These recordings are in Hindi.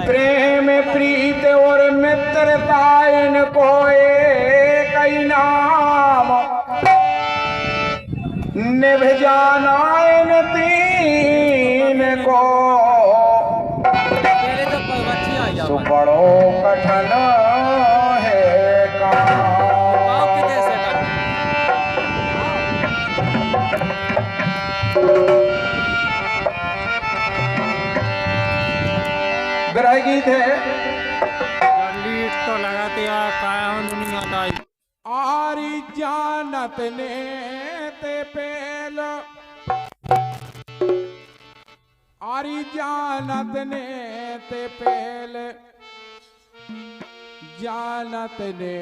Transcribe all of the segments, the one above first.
प्रेम प्रीत और मित्रता इनको एक ही नाम, निभ जाना इन तीन को तो बड़ो कठिन है काम। विरह गीत है तो लगाते दुनिया दाई आरी जानत ने ते पेल, आरी जानत ने ते पेल, जानत ने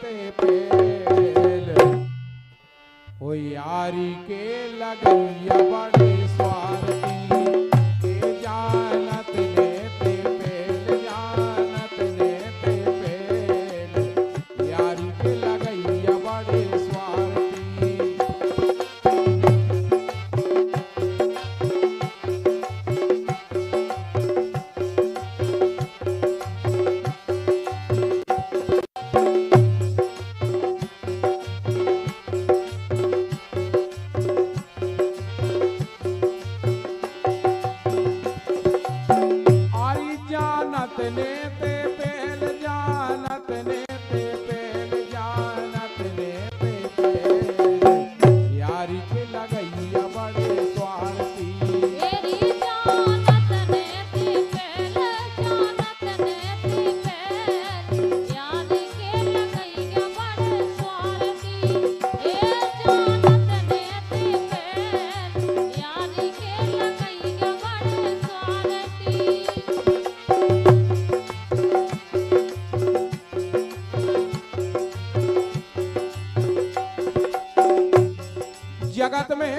ते पेल, ओ यारी के लगैया बड़े स्वार्थी, के जानत ने ते पेल, जानत ने ते पेल, यारी के लगैया बड़े स्वार्थी। आरी जानत ने ते पेल, जानत ने ते पेल, जानत ने ते पेल, यारी के लगैया बड़े स्वार्थी। तेरी जानत ने ते पेल, जानत ने ते पेल, यारी के लगैया बड़े स्वार्थी। ए जानत ने ते पेल, यारी के लगैया बड़े स्वार्थी। जगत में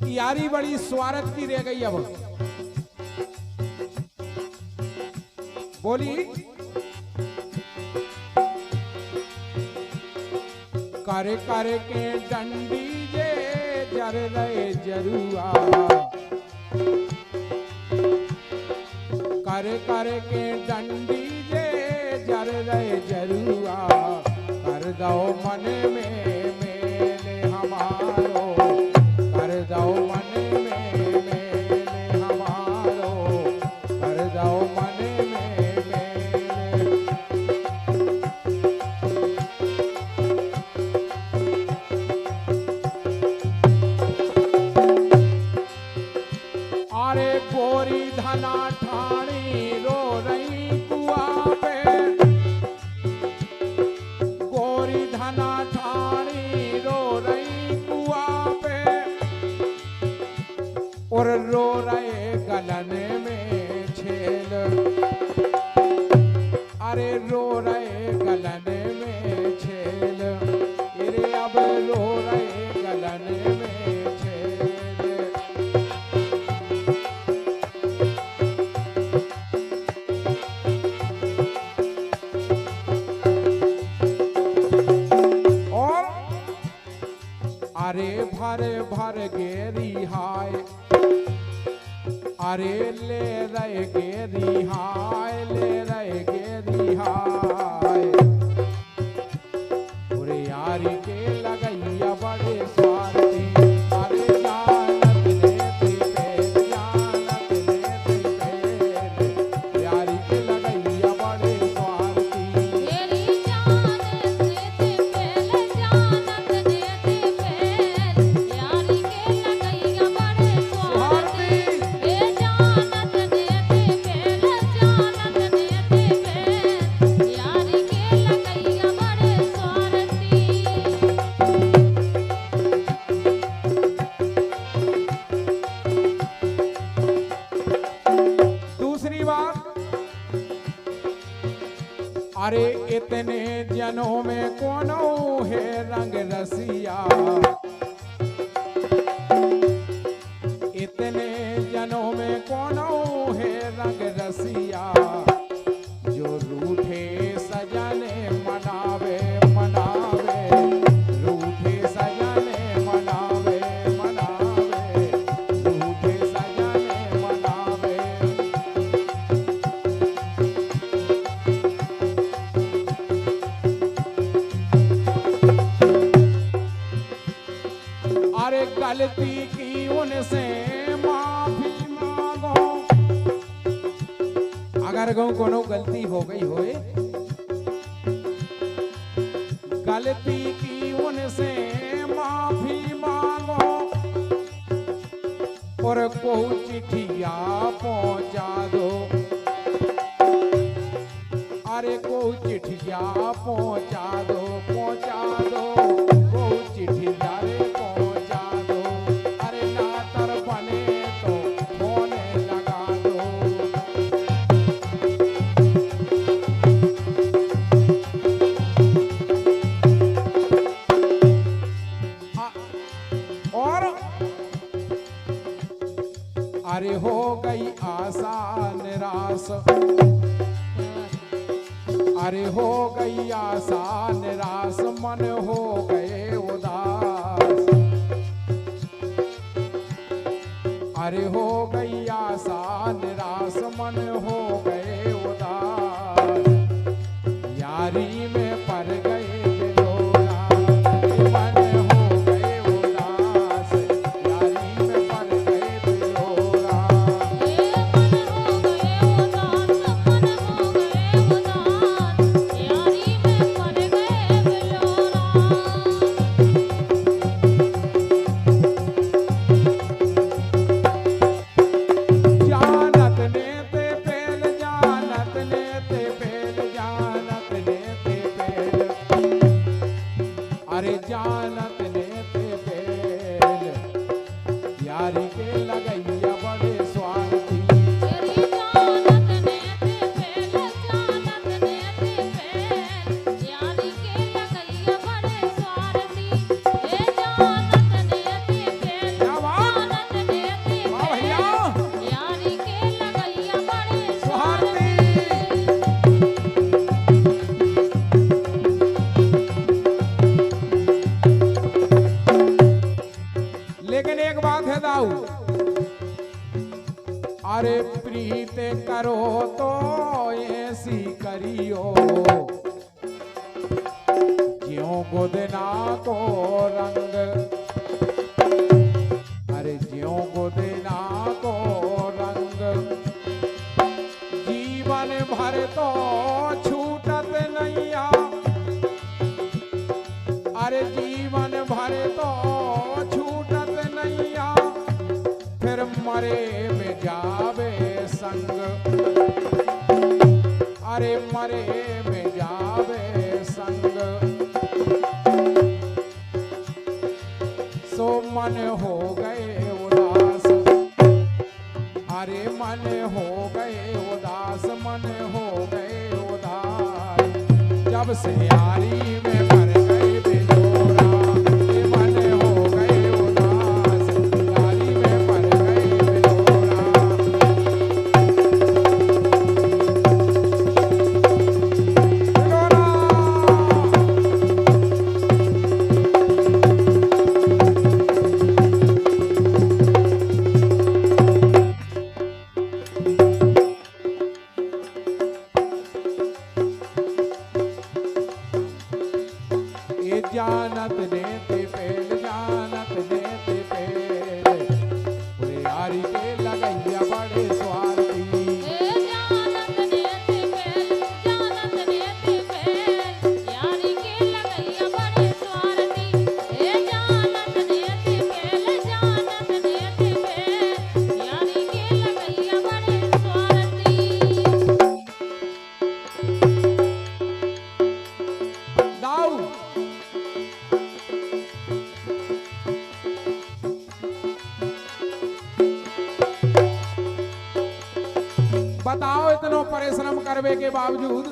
यारी बड़ी स्वार्थ की रह गई। अब बोली करे करे के डंडी जे जर रहे जरुआ, करे करे के डंडी जे जर रहे जरुआ, कर दो मन में मेले हमारो, कर दो मन में मेले हमारो, कर दो मन में मेले। अरे गोरी धना ठाणी रो रही कुआ पे, गोरी धना ठाणी रो रही कुआ पे, और रो रहे गलन में छेल, अरे रो रहे गलन में छेल, अरे अब रो रहे गलन में छेल। और अरे भर भर गेरी हाय, अरे ले रहे गेरी हाय, ले रहे गेरी हाय, पूरे यारी के लगैया बड़े स्वार्थी। अरे जानत ने ते पेल, जानत ने ते पेल, यारी के लगैया बड़े स्वार्थी। तेरी जानत ने ते पेल, जानत ने ते पेल, यारी के लगैया बड़े स्वार्थी। ए जानत ने ते पेल, जानत ने ते पेल, यारी के लगैया बड़े स्वार्थी। दूसरी बात, अरे इतने जनों में कोनो है रंग रसिया, इतने जनों में कोनो है रंग रसिया, जो रूठे सजने मनावे मनावे, अरे गलती की उनसे माफी मांगो। अगर कोनो गलती हो गई होए, गलती की उनसे माफी मांगो और को चिट्ठिया पहुंचा दो। अरे को चिट्ठिया पहुंचा दो, पहुंचा दो, को चिट्ठिया रे पहुंचा दो। अरे ना तर बने तो फोन लगा दो। और अरे हो गई आशा निराश, अरे हो गई आशा निराश, मन हो गए उदास। अरे हो गई आशा निराश, मन हो गए उदास। यारी में पड़ गए बिलोरा, मन हो गए उदास। यारी में पड़ गए बिलोरा। जानत ने ते पेल, जानत ने ते पेल, जानत ने ते पेल। अरे जानत ने ते पेल, यारी के लगैया बड़े स्वार्थी। क्या बात? वाह भैया, स्वार्थी। लेकिन एक बात है दाऊ, अरे प्रीत करो तो ऐसी करियो, ज्यों गोदना को रंग। अरे ज्यों गोदना को रंग, जीवन भर तो छूटत नैया। अरे जीवन भर तो छूटत नैया, फिर मरे में जावे संग। अरे मरे में जावे संग। सो मन हो गए उदास, अरे मन हो गए उदास, मन हो गए उदास। जब से यारी में मर गए बिलोरा, ये मन हो गए उदास। यारी में मर गए बिलोरा। बिलोरा। ये जानत ने ते पेल, जानत ने ते पेल। पूरे यारी के लगैया बड़े स्वार्थी। दाऊ, बताओ इतनो परिश्रम करवे के बावजूद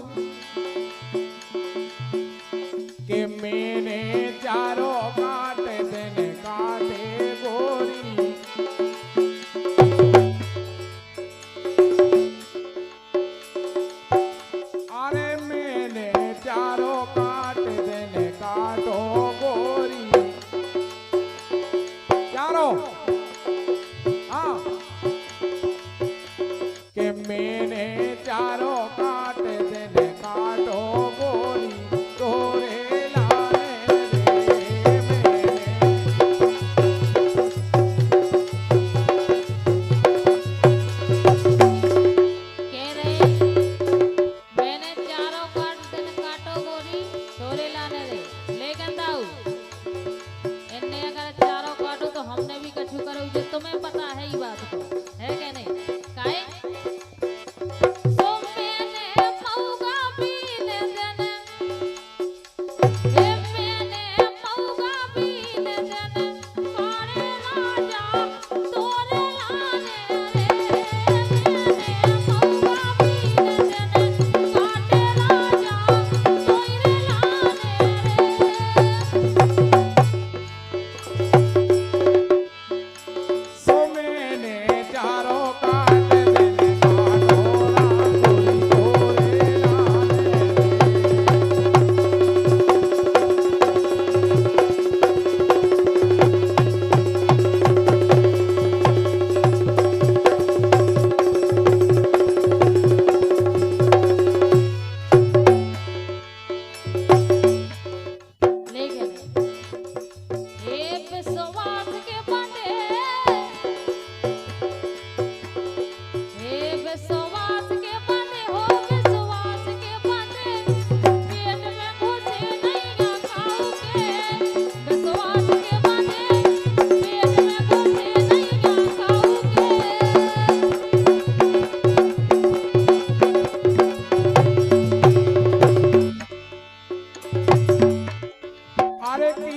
कि मैंने चारों काटे देने काटे गोरी। अरे मैंने चारों काटे देने काटो गोरी। चारों, हाँ, कि मैंने चारों काटे देने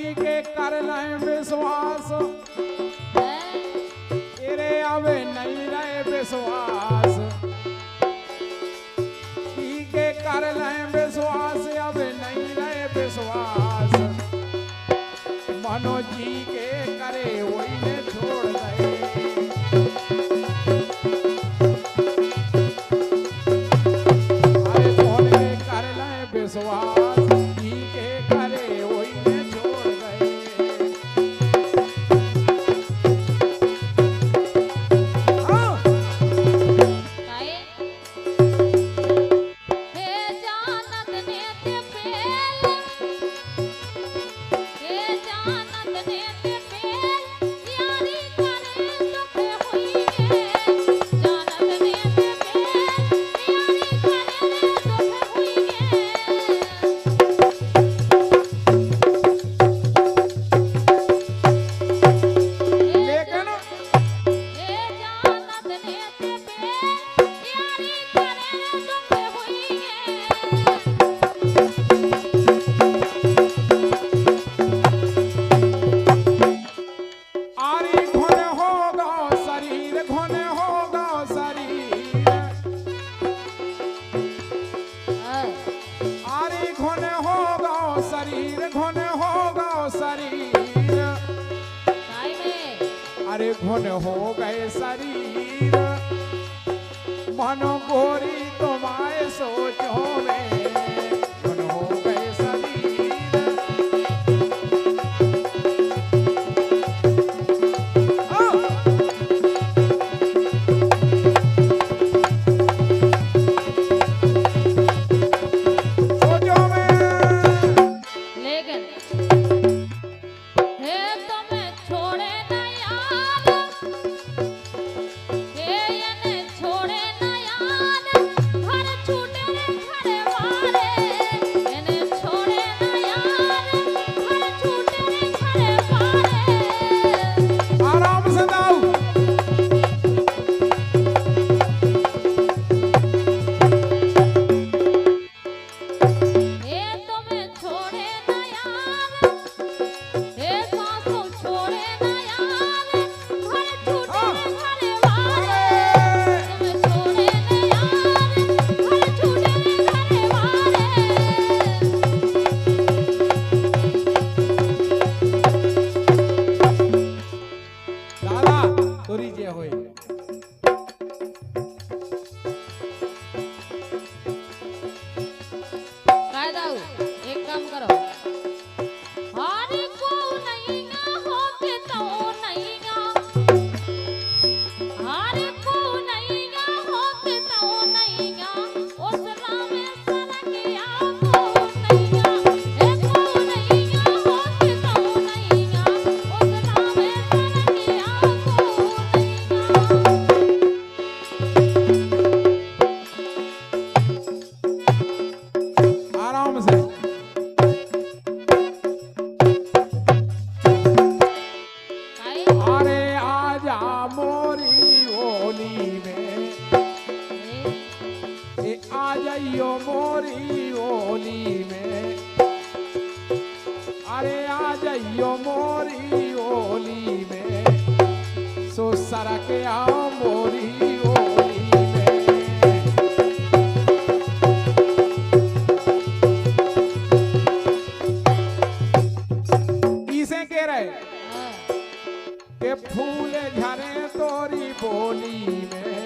जी के कर लें विश्वास, है तेरे अब नहीं रहे विश्वास, जी के कर लें विश्वास, अब नहीं रहे विश्वास, मनो जी के करे वही ने छोड़ गए। अरे कौन के कर लें विश्वास, जी के करे वही ने छोड़ गए। हाँ। काहे हे जानत ने ते पेल, हे जानत ने ते पेल, यारी करे दुख हुई गे, जानत ने ते पेल, यारी करे दुख हुई गे। लेकिन हे जानत ने ते पेल, यारी करे दुख हुई गे। आरी घुन होगा शरीर, घुन होगा शरीर, आरी घुन होगा शरीर, घुन होगा शरीर, काहे में अरे घुन हो गए शरीर, मनो गोरी तुम्हारे सोचो में, घुन हो गए शरीर। हाँ। सोचो में लेकिन हे तुम्हें छोड़े न याद, हे यने छोड़े न याद, घर छूटे रे घरे वारे, यने छोड़े न याद, घर छूटे रे घरे वारे। आराम से दाऊ। हे तुम्हें छोड़े न याद, हे सासू छोड़े न याद, घर छूटे रे घरे वारे, तुम्हें छोड़े न याद, घर छूटे रे घरे वारे। दादा तोरी जे होय काय दाऊ एक काम करो, हारी को नहीं ना होके तो नहीं ना, हारी को नहीं ना होके तो नहीं ना, उस रामे सरकिया को नहीं ना, एक को नहीं ना होके तो नहीं ना, उस रामे सरकिया को नहीं ना। आराम से। काहे अरे आजा मोरी ओली में, ए आ जाइयो मोरी ओली में, अरे आ जाइयो मोरी ओली में, सो सरक आओ मोरी ओली में। इसे कह रहे के फूल झरे तोरी बोली में,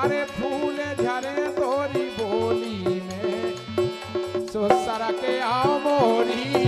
अरे फूल झरे तोरी बोली में, सो सरक आओ मोरी